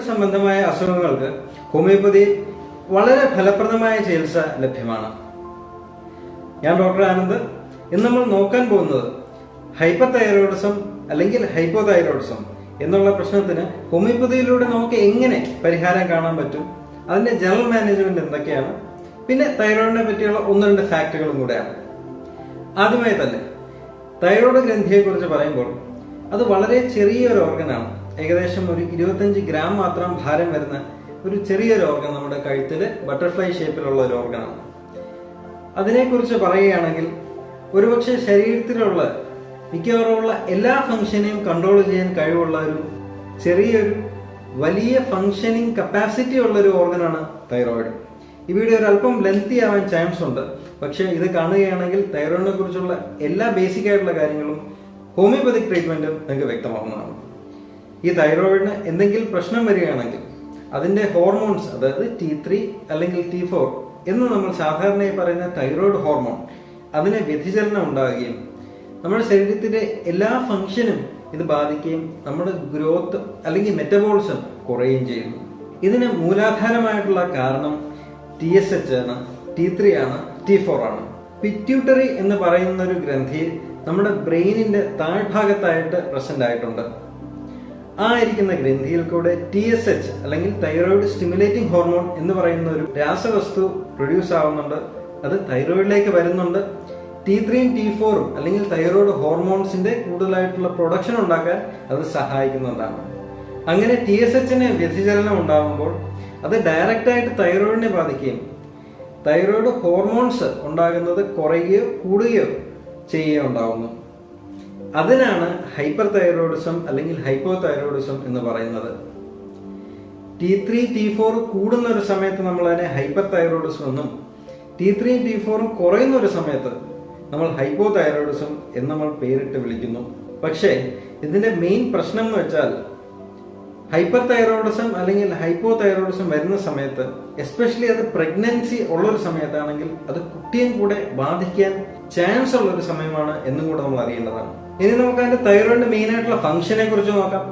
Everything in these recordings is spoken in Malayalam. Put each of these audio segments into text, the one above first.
തൈറോയ്ഡ് സംബന്ധമായ അസുഖങ്ങൾക്ക് ഹോമിയോപ്പതിയിൽ വളരെ ഫലപ്രദമായ ചികിത്സ ലഭ്യമാണ്. ഞാൻ ഡോക്ടർ ആനന്ദ്. ഇന്ന് നമ്മൾ നോക്കാൻ പോകുന്നത് ഹൈപ്പർ തൈറോയിഡിസം അല്ലെങ്കിൽ ഹൈപ്പോതൈറോയിഡിസം എന്നുള്ള പ്രശ്നത്തിന് ഹോമിയോപ്പതിയിലൂടെ നമുക്ക് എങ്ങനെ പരിഹാരം കാണാൻ പറ്റും, അതിന്റെ ജനറൽ മാനേജ്മെന്റ് എന്തൊക്കെയാണ്, പിന്നെ തൈറോയിഡിനെ പറ്റിയുള്ള ഒന്ന് രണ്ട് ഫാക്ടുകളും കൂടെയാണ്. ആദ്യമായി തന്നെ തൈറോയ്ഡ് ഗ്രന്ഥിയെ കുറിച്ച് പറയുമ്പോൾ അത് വളരെ ചെറിയൊരു ഓർഗനാണ്. ഏകദേശം ഒരു 25 ഗ്രാം മാത്രം ഭാരം വരുന്ന ഒരു ചെറിയൊരു ഓർഗൻ നമ്മുടെ കഴുത്തില് ബട്ടർഫ്ലൈ ഷേപ്പിലുള്ള ഒരു ഓർഗനാണ്. അതിനെക്കുറിച്ച് പറയുകയാണെങ്കിൽ ഒരുപക്ഷെ ശരീരത്തിലുള്ള മിക്കവാറുമുള്ള എല്ലാ ഫംഗ്ഷനെയും കൺട്രോൾ ചെയ്യാൻ കഴിവുള്ള ഒരു ചെറിയൊരു വലിയ ഫംഗ്ഷനിങ് കപ്പാസിറ്റി ഉള്ള ഒരു ഓർഗനാണ് തൈറോയിഡ്. ഈ വീഡിയോ ഒരു അല്പം ലെങ്തി ആവാൻ ചാൻസ് ഉണ്ട്. പക്ഷെ ഇത് കാണുകയാണെങ്കിൽ തൈറോയിഡിനെ കുറിച്ചുള്ള എല്ലാ ബേസിക് ആയിട്ടുള്ള കാര്യങ്ങളും ഹോമിയോപ്പതിക് ട്രീറ്റ്മെന്റും നിങ്ങൾക്ക് വ്യക്തമാകുന്നതാണ്. ഈ തൈറോയിഡിന് എന്തെങ്കിലും പ്രശ്നം വരികയാണെങ്കിൽ അതിന്റെ ഹോർമോൺസ്, അതായത് T3 അല്ലെങ്കിൽ T4 എന്ന് നമ്മൾ സാധാരണയായി പറയുന്ന തൈറോയിഡ് ഹോർമോൺ, അതിന് വ്യതിചലനം ഉണ്ടാകുകയും നമ്മുടെ ശരീരത്തിലെ എല്ലാ ഫംഗ്ഷനും ഇത് ബാധിക്കുകയും നമ്മുടെ ഗ്രോത്ത് അല്ലെങ്കിൽ മെറ്റബോളിസം കുറയുകയും ചെയ്യുന്നു. ഇതിന് മൂലാധാരമായിട്ടുള്ള കാരണം TSH ആണ്, T3 ആണ്, T4 ആണ്. പിറ്റ്യൂട്ടറി എന്ന് പറയുന്ന ഒരു ഗ്രന്ഥി നമ്മുടെ ബ്രെയിനിന്റെ താഴ്ഭാഗത്തായിട്ട് പ്രസന്റ് ആയിട്ടുണ്ട്. ആ ഇരിക്കുന്ന ഗ്രന്ഥിയിൽ കൂടെ TSH അല്ലെങ്കിൽ തൈറോയിഡ് സ്റ്റിമുലേറ്റിംഗ് ഹോർമോൺ എന്ന് പറയുന്ന ഒരു രാസവസ്തു പ്രൊഡ്യൂസ് ആവുന്നുണ്ട്. അത് തൈറോയിഡിലേക്ക് വരുന്നുണ്ട്. T3യും T4ഉം അല്ലെങ്കിൽ തൈറോയിഡ് ഹോർമോൺസിന്റെ കൂടുതലായിട്ടുള്ള പ്രൊഡക്ഷൻ ഉണ്ടാക്കാൻ അത് സഹായിക്കുന്നതാണ്. അങ്ങനെ TSHന് വ്യതിചലനം ഉണ്ടാകുമ്പോൾ അത് ഡയറക്റ്റ് ആയിട്ട് തൈറോയിഡിനെ ബാധിക്കുകയും തൈറോയിഡ് ഹോർമോൺസ് ഉണ്ടാകുന്നത് കുറയുകയോ കൂടുകയോ ചെയ്യുകയോ ഉണ്ടാകുന്നു. അതിനാണ് ഹൈപ്പർ തൈറോയിഡിസം അല്ലെങ്കിൽ ഹൈപ്പോതൈറോയിഡിസം എന്ന് പറയുന്നത്. T3 T4 കൂടുന്ന ഒരു സമയത്ത് നമ്മൾ അതിനെ ഹൈപ്പർ തൈറോയിഡിസം എന്നും T3 T4 കുറയുന്ന ഒരു സമയത്ത് നമ്മൾ ഹൈപ്പോതൈറോയിഡിസം എന്ന് നമ്മൾ പേരിട്ട് വിളിക്കുന്നു. പക്ഷേ ഇതിന്റെ മെയിൻ പ്രശ്നം എന്ന് വെച്ചാൽ ഹൈപ്പർ തൈറോയിഡിസം അല്ലെങ്കിൽ ഹൈപ്പോതൈറോയിഡിസം വരുന്ന സമയത്ത്, എസ്പെഷ്യലി അത് പ്രഗ്നൻസി ഉള്ളൊരു സമയത്താണെങ്കിൽ അത് കുട്ടിയും കൂടെ ബാധിക്കാൻ ചാൻസ് ഉള്ള ഒരു സമയമാണ് എന്നും കൂടെ നമ്മൾ അറിയേണ്ടതാണ്. ഇനി നമുക്ക് അതിന്റെ തൈറോയിഡിന്റെ മെയിൻ ആയിട്ടുള്ള ഫംഗ്ഷനെ കുറിച്ച് നോക്കാം.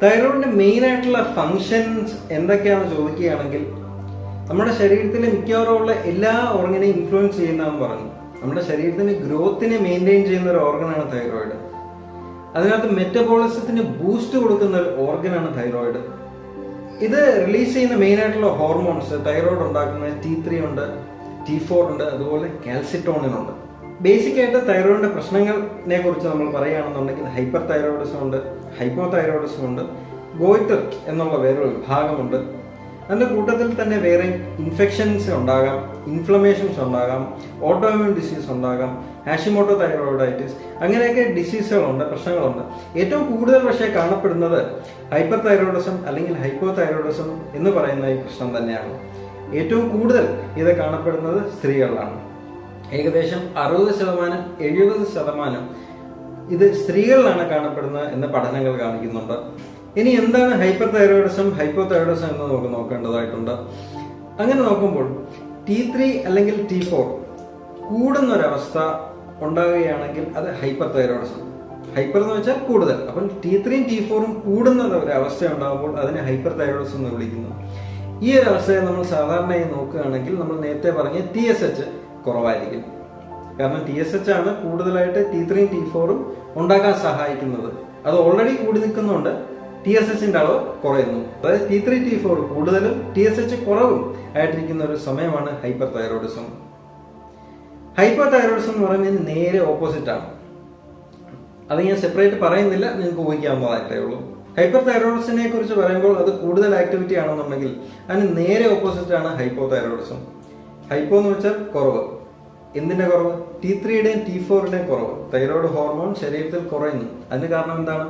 തൈറോയിഡിന്റെ മെയിൻ ആയിട്ടുള്ള ഫംഗ്ഷൻസ് എന്തൊക്കെയാണെന്ന് ചോദിക്കുകയാണെങ്കിൽ, നമ്മുടെ ശരീരത്തിലെ മിക്കവാറുമുള്ള എല്ലാ ഓർഗനെയും ഇൻഫ്ലുവൻസ് ചെയ്യുന്നതെന്ന് പറഞ്ഞു. നമ്മുടെ ശരീരത്തിന്റെ ഗ്രോത്തിനെ മെയിൻറ്റെയിൻ ചെയ്യുന്ന ഒരു ഓർഗനാണ് തൈറോയിഡ്. അതിനകത്ത് മെറ്റബോളിസത്തിന് ബൂസ്റ്റ് കൊടുക്കുന്ന ഒരു ഓർഗനാണ് തൈറോയിഡ്. ഇത് റിലീസ് ചെയ്യുന്ന മെയിൻ ആയിട്ടുള്ള ഹോർമോൺസ് തൈറോയിഡ് ഉണ്ടാക്കുന്ന T3 ഉണ്ട്, T4 ഉണ്ട്, അതുപോലെ കാൽസിറ്റോണിൻ ഉണ്ട്. ബേസിക് ആയിട്ട് തൈറോയിഡിന്റെ പ്രശ്നങ്ങളെ കുറിച്ച് നമ്മൾ പറയുകയാണെന്നുണ്ടെങ്കിൽ ഹൈപ്പർ തൈറോയിഡിസം ഉണ്ട്, ഹൈപ്പോതൈറോയിഡിസം ഉണ്ട്, ഗോയിറ്റർ എന്നുള്ള വേറൊരു വിഭാഗമുണ്ട്. അതിന്റെ കൂട്ടത്തിൽ തന്നെ വേറെ ഇൻഫെക്ഷൻസ് ഉണ്ടാകാം, ഇൻഫ്ലമേഷൻസ് ഉണ്ടാകാം, ഓട്ടോഇമ്യൂൺ ഡിസീസ് ഉണ്ടാകാം, ഹാഷിമോട്ടോ തൈറോയിഡൈറ്റിസ്, അങ്ങനെയൊക്കെ ഡിസീസുകളുണ്ട്, പ്രശ്നങ്ങളുണ്ട്. ഏറ്റവും കൂടുതൽ പക്ഷേ കാണപ്പെടുന്നത് ഹൈപ്പർ തൈറോയിഡിസം അല്ലെങ്കിൽ ഹൈപ്പോതൈറോയിഡിസം എന്ന് പറയുന്ന ഈ പ്രശ്നം തന്നെയാണ്. ഏറ്റവും കൂടുതൽ ഇത് കാണപ്പെടുന്നത് സ്ത്രീകളിലാണ്. ഏകദേശം 60% 70% ഇത് സ്ത്രീകളിലാണ് കാണപ്പെടുന്നത് എന്ന് പഠനങ്ങൾ കാണിക്കുന്നുണ്ട്. ഇനി എന്താണ് ഹൈപ്പർ തൈറോയിഡിസം ഹൈപ്പോതൈറോയിഡിസം എന്ന് നമുക്ക് നോക്കേണ്ടതായിട്ടുണ്ട്. അങ്ങനെ നോക്കുമ്പോൾ T3 അല്ലെങ്കിൽ T4 കൂടുന്നൊരവസ്ഥ ഉണ്ടാകുകയാണെങ്കിൽ അത് ഹൈപ്പർ തൈറോയിഡിസം. ഹൈപ്പർ എന്ന് വെച്ചാൽ കൂടുതൽ. അപ്പം T3യും T4ഉം കൂടുന്ന ഒരവസ്ഥ ഉണ്ടാകുമ്പോൾ അതിനെ ഹൈപ്പർ തൈറോയിഡിസം എന്ന് വിളിക്കുന്നു. ഈ ഒരു അവസ്ഥയെ നമ്മൾ സാധാരണയായി നോക്കുകയാണെങ്കിൽ നമ്മൾ നേരത്തെ പറഞ്ഞ TSH കുറവായിരിക്കും. കാരണം TSH ആണ് കൂടുതലായിട്ട് T3യും T4ഉം ഉണ്ടാക്കാൻ സഹായിക്കുന്നത്. അത് ഓൾറെഡി കൂടി നിൽക്കുന്നുണ്ട്, TSHന്റെ അളവ് കുറയുന്നു. അതായത് T3 T4 കൂടുതലും TSH കുറവും ആയിട്ടിരിക്കുന്ന ഒരു സമയമാണ് ഹൈപ്പർ തൈറോയിഡിസം. ഹൈപ്പർ തൈറോയിഡിസം എന്ന് പറയുന്നത് നേരെ ഓപ്പോസിറ്റ് ആണ്. അത് ഞാൻ സെപ്പറേറ്റ് പറയുന്നില്ല, നിങ്ങൾക്ക് ഊഹിക്കാവുന്നതായിട്ടേ ഉള്ളൂ. ഹൈപ്പർ തൈറോയിഡിസിനെ കുറിച്ച് പറയുമ്പോൾ അത് കൂടുതൽ ആക്ടിവിറ്റി ആണെന്നുണ്ടെങ്കിൽ അതിന് നേരെ ഓപ്പോസിറ്റ് ആണ് ഹൈപ്പോതൈറോയിഡിസം. ഹൈപ്പോ എന്ന് വെച്ചാൽ കുറവ്. എന്തിന്റെ കുറവ്? T3യുടെയും T4യുടെയും കുറവ്. തൈറോയ്ഡ് ഹോർമോൺ ശരീരത്തിൽ കുറയുന്നു. അതിന് കാരണം എന്താണ്?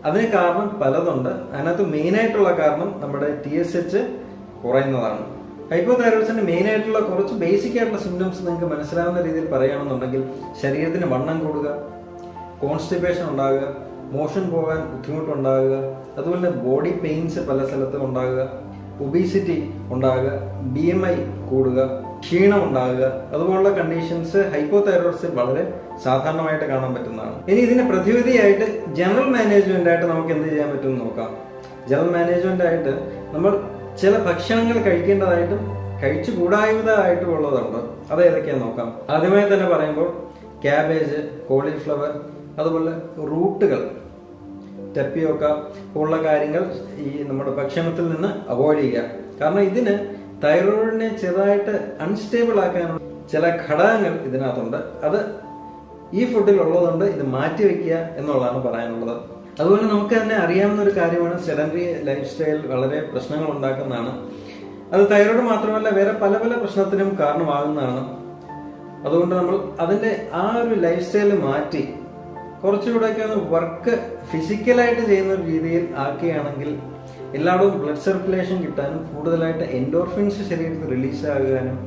അതിന് കാരണം പലതുണ്ട്. അതിനകത്ത് മെയിൻ ആയിട്ടുള്ള കാരണം നമ്മുടെ TSH കുറയുന്നതാണ്. ഹൈപ്പോതൈറോയിഡിസിന്റെ മെയിൻ ആയിട്ടുള്ള കുറച്ച് ബേസിക് ആയിട്ടുള്ള സിംറ്റംസ് നിങ്ങൾക്ക് മനസ്സിലാവുന്ന രീതിയിൽ പറയുകയാണെന്നുണ്ടെങ്കിൽ ശരീരത്തിന് വണ്ണം കൂടുക, കോൺസ്റ്റിപ്പേഷൻ ഉണ്ടാകുക, മോഷൻ പോകാൻ ബുദ്ധിമുട്ടുണ്ടാകുക, അതുപോലെ ബോഡി പെയിൻസ് പല സ്ഥലത്തും ഉണ്ടാകുക, ഒബീസിറ്റി ഉണ്ടാകുക, BMI കൂടുക, ക്ഷീണം ഉണ്ടാകുക, അതുപോലുള്ള കണ്ടീഷൻസ് ഹൈപ്പോതൈറോയിഡിസിൽ വളരെ സാധാരണമായിട്ട് കാണാൻ പറ്റുന്നതാണ്. ഇനി ഇതിന് പ്രതിവിധിയായിട്ട് ജനറൽ മാനേജ്മെന്റ് ആയിട്ട് നമുക്ക് എന്ത് ചെയ്യാൻ പറ്റും നോക്കാം. ജനറൽ മാനേജ്മെന്റ് ആയിട്ട് നമ്മൾ ചില ഭക്ഷണങ്ങൾ കഴിക്കേണ്ടതായിട്ടും കഴിച്ചുകൂടായ്മതായിട്ടും ഉള്ളതുണ്ട്. അത് ഏതൊക്കെയാന്ന് നോക്കാം. ആദ്യമായി തന്നെ പറയുമ്പോൾ ക്യാബേജ്, കോളിഫ്ലവർ, അതുപോലെ റൂട്ടുകൾ, ടപ്പിയൊക്ക ഉള്ള കാര്യങ്ങൾ ഈ നമ്മുടെ ഭക്ഷണത്തിൽ നിന്ന് അവോയ്ഡ് ചെയ്യുക. കാരണം ഇതിന് തൈറോയിഡിനെ ചെറുതായിട്ട് അൺസ്റ്റേബിൾ ആക്കാനുള്ള ചില ഘടകങ്ങൾ ഇതിനകത്തുണ്ട്. അത് ഈ ഫുഡിൽ ഉള്ളതുകൊണ്ട് ഇത് മാറ്റി വെക്കുക എന്നുള്ളതാണ് പറയാനുള്ളത്. അതുപോലെ നമുക്ക് തന്നെ അറിയാവുന്ന ഒരു കാര്യമാണ് സെഡൻറ്ററി ലൈഫ് സ്റ്റൈൽ വളരെ പ്രശ്നങ്ങൾ ഉണ്ടാക്കുന്നതാണ്. അത് തൈറോയിഡ് മാത്രമല്ല വേറെ പല പല പ്രശ്നത്തിനും കാരണമാകുന്നതാണ്. അതുകൊണ്ട് നമ്മൾ അതിന്റെ ആ ഒരു ലൈഫ് സ്റ്റൈൽ മാറ്റി കുറച്ചുകൂടെയൊക്കെ ഒന്ന് വർക്ക് ഫിസിക്കലായിട്ട് ചെയ്യുന്ന ഒരു രീതിയിൽ ആക്കുകയാണെങ്കിൽ എല്ലായിടവും ബ്ലഡ് സർക്കുലേഷൻ കിട്ടാനും കൂടുതലായിട്ട് എൻഡോർഫിൻസ് ശരീരത്തിൽ റിലീസ് ആകാനും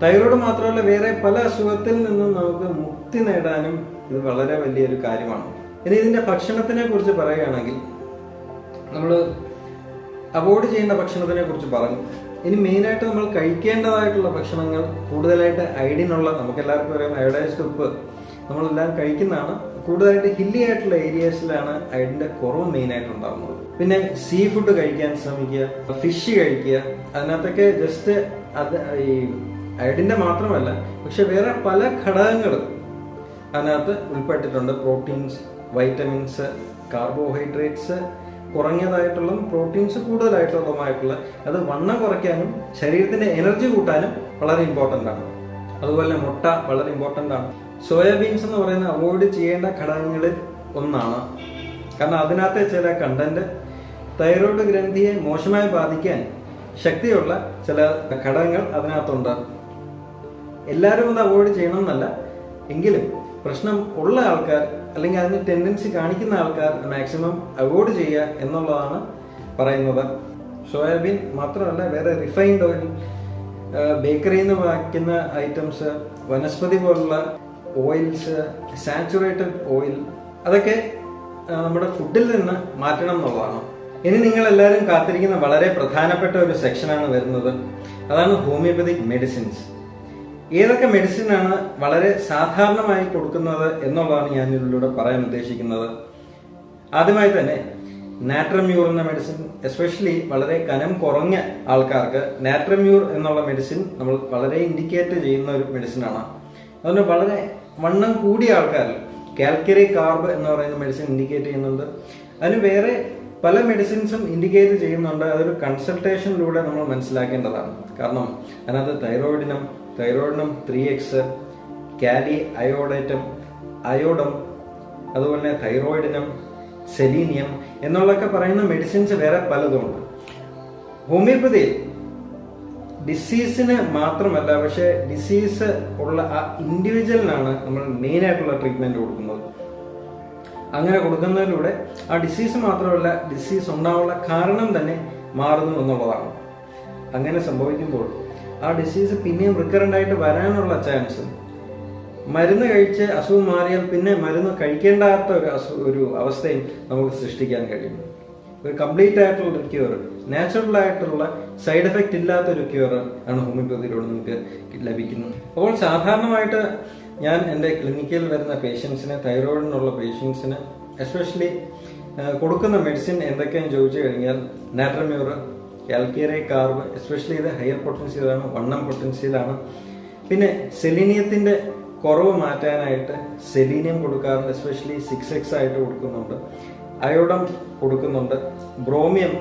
തൈറോയിഡ് മാത്രമല്ല വേറെ പല അസുഖത്തിൽ നിന്നും നമുക്ക് മുക്തി നേടാനും ഇത് വളരെ വലിയൊരു കാര്യമാണ്. ഇനി ഇതിന്റെ ഭക്ഷണത്തിനെ കുറിച്ച് പറയുകയാണെങ്കിൽ നമ്മൾ അവോയ്ഡ് ചെയ്യേണ്ട ഭക്ഷണത്തിനെ കുറിച്ച് പറഞ്ഞു. ഇനി മെയിനായിട്ട് നമ്മൾ കഴിക്കേണ്ടതായിട്ടുള്ള ഭക്ഷണങ്ങൾ കൂടുതലായിട്ട് അയഡിനുള്ള, നമുക്ക് എല്ലാവർക്കും അറിയാം അയോഡൈസ്ഡ് ഉപ്പ് നമ്മളെല്ലാം കഴിക്കുന്നതാണ്. കൂടുതലായിട്ട് ഹില്ലി ആയിട്ടുള്ള ഏരിയാസിലാണ് അയഡിന്റെ കുറവ് മെയിനായിട്ട് ഉണ്ടാകുന്നത്. പിന്നെ സീ ഫുഡ് കഴിക്കാൻ ശ്രമിക്കുക, ഫിഷ് കഴിക്കുക. അതിനകത്തൊക്കെ ജസ്റ്റ് അത് ഈ അയഡിന്റെ മാത്രമല്ല പക്ഷെ വേറെ പല ഘടകങ്ങളും അതിനകത്ത് ഉൾപ്പെട്ടിട്ടുണ്ട്. പ്രോട്ടീൻസ്, വൈറ്റമിൻസ്, കാർബോഹൈഡ്രേറ്റ്സ് കുറഞ്ഞതായിട്ടുള്ള പ്രോട്ടീൻസ് കൂടുതലായിട്ടുള്ളതുമായിട്ടുള്ള അത് വണ്ണം കുറയ്ക്കാനും ശരീരത്തിന്റെ എനർജി കൂട്ടാനും വളരെ ഇമ്പോർട്ടൻ്റ് ആണ്. അതുപോലെ മുട്ട വളരെ ഇമ്പോർട്ടൻ്റ് ആണ്. സോയാബീൻസ് എന്ന് പറയുന്ന അവോയ്ഡ് ചെയ്യേണ്ട ഘടകങ്ങളിൽ ഒന്നാണ്. കാരണം അതിനകത്തെ ചില കണ്ടന്റ് തൈറോയ്ഡ് ഗ്രന്ഥിയെ മോശമായി ബാധിക്കാൻ ശക്തിയുള്ള ചില ഘടകങ്ങൾ അതിനകത്തുണ്ട്. എല്ലാവരും അത് അവോയ്ഡ് ചെയ്യണം എന്നല്ല, എങ്കിലും പ്രശ്നം ഉള്ള ആൾക്കാർ അല്ലെങ്കിൽ അതിന് ടെൻഡൻസി കാണിക്കുന്ന ആൾക്കാർ മാക്സിമം അവോയ്ഡ് ചെയ്യുക എന്നുള്ളതാണ് പറയുന്നത്. സോയാബീൻ മാത്രമല്ല വേറെ റിഫൈൻഡ് ഓയിൽ, ബേക്കറിയിൽ നിന്ന് വാങ്ങിക്കുന്ന ഐറ്റംസ്, വനസ്പതി പോലുള്ള ഓയിൽസ്, സാച്ചുറേറ്റഡ് ഓയിൽ, അതൊക്കെ നമ്മുടെ ഫുഡിൽ നിന്ന് മാറ്റണം എന്നുള്ളതാണ്. ഇനി നിങ്ങൾ എല്ലാവരും കാത്തിരിക്കുന്ന വളരെ പ്രധാനപ്പെട്ട ഒരു സെക്ഷനാണ് വരുന്നത്. അതാണ് ഹോമിയോപ്പതിക് മെഡിസിൻസ്. ഏതൊക്കെ മെഡിസിനാണ് വളരെ സാധാരണമായി കൊടുക്കുന്നത് എന്നുള്ളതാണ് ഞാൻ ഇതിലൂടെ പറയാൻ ഉദ്ദേശിക്കുന്നത്. ആദ്യമായി തന്നെ നാട്രമ്യൂർ എന്ന മെഡിസിൻ, എസ്പെഷ്യലി വളരെ കനം കുറഞ്ഞ ആൾക്കാർക്ക് നാട്രമ്യൂർ എന്നുള്ള മെഡിസിൻ നമ്മൾ വളരെ ഇൻഡിക്കേറ്റ് ചെയ്യുന്ന ഒരു മെഡിസിനാണ്. അതുകൊണ്ട് വളരെ വണ്ണം കൂടിയ ആൾക്കാരിൽ കാൽക്കറി കാർബ് എന്ന് പറയുന്ന മെഡിസിൻ ഇൻഡിക്കേറ്റ് ചെയ്യുന്നുണ്ട്. അതിന് വേറെ പല മെഡിസിൻസും ഇൻഡിക്കേറ്റ് ചെയ്യുന്നുണ്ട്. അതൊരു കൺസൾട്ടേഷനിലൂടെ നമ്മൾ മനസ്സിലാക്കേണ്ടതാണ്. കാരണം അതിനകത്ത് തൈറോയിഡിനം 3X, കാലി അയോഡേറ്റം, അയോഡം, അതുപോലെ തന്നെ തൈറോയിഡിനം, സെലീനിയം എന്നുള്ളതൊക്കെ പറയുന്ന മെഡിസിൻസ് വേറെ പലതുമുണ്ട്. ഹോമിയോപ്പതിയിൽ ഡിസീസിന് മാത്രമല്ല പക്ഷെ ഡിസീസ് ഉള്ള ആ ഇൻഡിവിജ്വലിനാണ് നമ്മൾ മെയിൻ ആയിട്ടുള്ള ട്രീറ്റ്മെന്റ് കൊടുക്കുന്നത്. അങ്ങനെ കൊടുക്കുന്നതിലൂടെ ആ ഡിസീസ് മാത്രമല്ല ഡിസീസ് ഉണ്ടാവാനുള്ള കാരണം തന്നെ മാറുന്നു എന്നുള്ളതാണ്. അങ്ങനെ സംഭവിക്കുമ്പോൾ ആ ഡിസീസ് പിന്നെയും റിക്കറന്റ് ആയിട്ട് വരാനുള്ള ചാൻസ്, മരുന്ന് കഴിച്ച് അസുഖം മാറിയാൽ പിന്നെ മരുന്ന് കഴിക്കേണ്ടാത്ത ഒരു അവസ്ഥയും നമുക്ക് സൃഷ്ടിക്കാൻ കഴിയും. ഒരു കംപ്ലീറ്റ് ആയിട്ടുള്ള ക്യൂർ, നാച്ചുറൽ ആയിട്ടുള്ള സൈഡ് എഫക്റ്റ് ഇല്ലാത്ത ഒരു ക്യൂർ ആണ് ഹോമിയോപ്പതിയിലൂടെ നമുക്ക് ലഭിക്കുന്നത്. അപ്പോൾ സാധാരണമായിട്ട് ഞാൻ എൻ്റെ ക്ലിനിക്കിൽ വരുന്ന പേഷ്യൻസിന്, തൈറോയിഡിനുള്ള പേഷ്യൻസിന് എസ്പെഷ്യലി കൊടുക്കുന്ന മെഡിസിൻ എന്തൊക്കെയാണെന്ന് ചോദിച്ചു കഴിഞ്ഞാൽ നാട്രമ്യൂർ, കാൽക്കറി കാർബ്, എസ്പെഷ്യലി ഇത് ഹയർ പൊട്ടൻഷ്യലാണ്, വണ്ണം പൊട്ടൻഷ്യലാണ്. പിന്നെ സെലീനിയത്തിന്റെ കുറവ് മാറ്റാനായിട്ട് സെലീനിയം കൊടുക്കാറുണ്ട്, എസ്പെഷ്യലി 6X ആയിട്ട് കൊടുക്കുന്നുണ്ട്. അയോഡം കൊടുക്കുന്നുണ്ട്, ബ്രോമിയം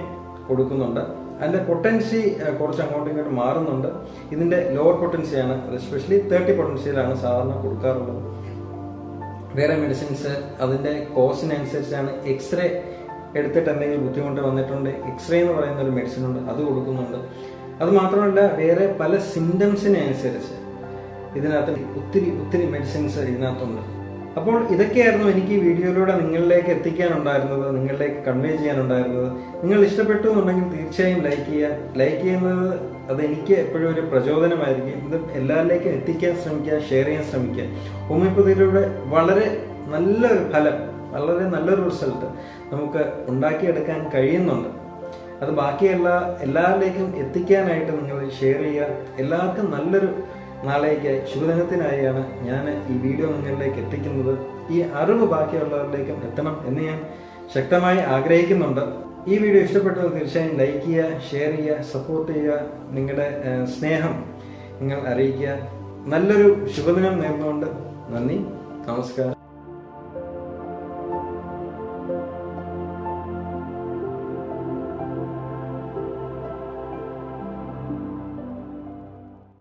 കൊടുക്കുന്നുണ്ട്. അതിന്റെ പൊട്ടൻസി കുറച്ച് അങ്ങോട്ടും ഇങ്ങോട്ടും മാറുന്നുണ്ട്. ഇതിന്റെ ലോവർ പൊട്ടൻസിയാണ്, എസ്പെഷ്യലി 30 പൊട്ടൻസിയിലാണ് സാധാരണ കൊടുക്കാറുള്ളത്. വേറെ മെഡിസിൻസ് അതിന്റെ കോസിനനുസരിച്ചാണ്. എക്സ്റേ എടുത്തിട്ട് എന്തെങ്കിലും ബുദ്ധിമുട്ട് വന്നിട്ടുണ്ട്, എക്സ്റേ എന്ന് പറയുന്ന ഒരു മെഡിസിൻ ഉണ്ട്, അത് കൊടുക്കുന്നുണ്ട്. അത് മാത്രമല്ല വേറെ പല സിംറ്റംസിനെ അനുസരിച്ച് ഇതിനകത്ത് ഒത്തിരി മെഡിസിൻസ് ഇതിനകത്തുണ്ട്. അപ്പോൾ ഇതൊക്കെയായിരുന്നു എനിക്ക് ഈ വീഡിയോയിലൂടെ നിങ്ങളിലേക്ക് എത്തിക്കാനുണ്ടായിരുന്നത്, നിങ്ങളിലേക്ക് കൺവേ ചെയ്യാനുണ്ടായിരുന്നത്. നിങ്ങൾ ഇഷ്ടപ്പെട്ടു എന്നുണ്ടെങ്കിൽ തീർച്ചയായും ലൈക്ക് ചെയ്യുക. ലൈക്ക് ചെയ്യുന്നത് അത് എനിക്ക് എപ്പോഴും ഒരു പ്രചോദനമായിരിക്കും. ഇത് എല്ലാവരിലേക്കും എത്തിക്കാൻ ശ്രമിക്കുക, ഷെയർ ചെയ്യാൻ ശ്രമിക്കുക. ഹോമിയോപ്പതിയിലൂടെ വളരെ നല്ലൊരു ഫലം, വളരെ നല്ലൊരു റിസൾട്ട് നമുക്ക് ഉണ്ടാക്കിയെടുക്കാൻ കഴിയുന്നുണ്ട്. അത് ബാക്കിയുള്ള എല്ലാവരിലേക്കും എത്തിക്കാനായിട്ട് നിങ്ങൾ ഷെയർ ചെയ്യുക. എല്ലാവർക്കും നല്ലൊരു നാളേക്കായി, ശുഭദിനത്തിനായാണ് ഞാൻ ഈ വീഡിയോ നിങ്ങളിലേക്ക് എത്തിക്കുന്നത്. ഈ അറിവ് ബാക്കിയുള്ളവരിലേക്കും എത്തണം എന്ന് ഞാൻ ശക്തമായി ആഗ്രഹിക്കുന്നുണ്ട്. ഈ വീഡിയോ ഇഷ്ടപ്പെട്ടവർ തീർച്ചയായും ലൈക്ക് ചെയ്യുക, ഷെയർ ചെയ്യുക, സപ്പോർട്ട് ചെയ്യുക, നിങ്ങളുടെ സ്നേഹം നിങ്ങൾ അറിയിക്കുക. നല്ലൊരു ശുഭദിനം നേർന്നുകൊണ്ട് നന്ദി, നമസ്കാരം.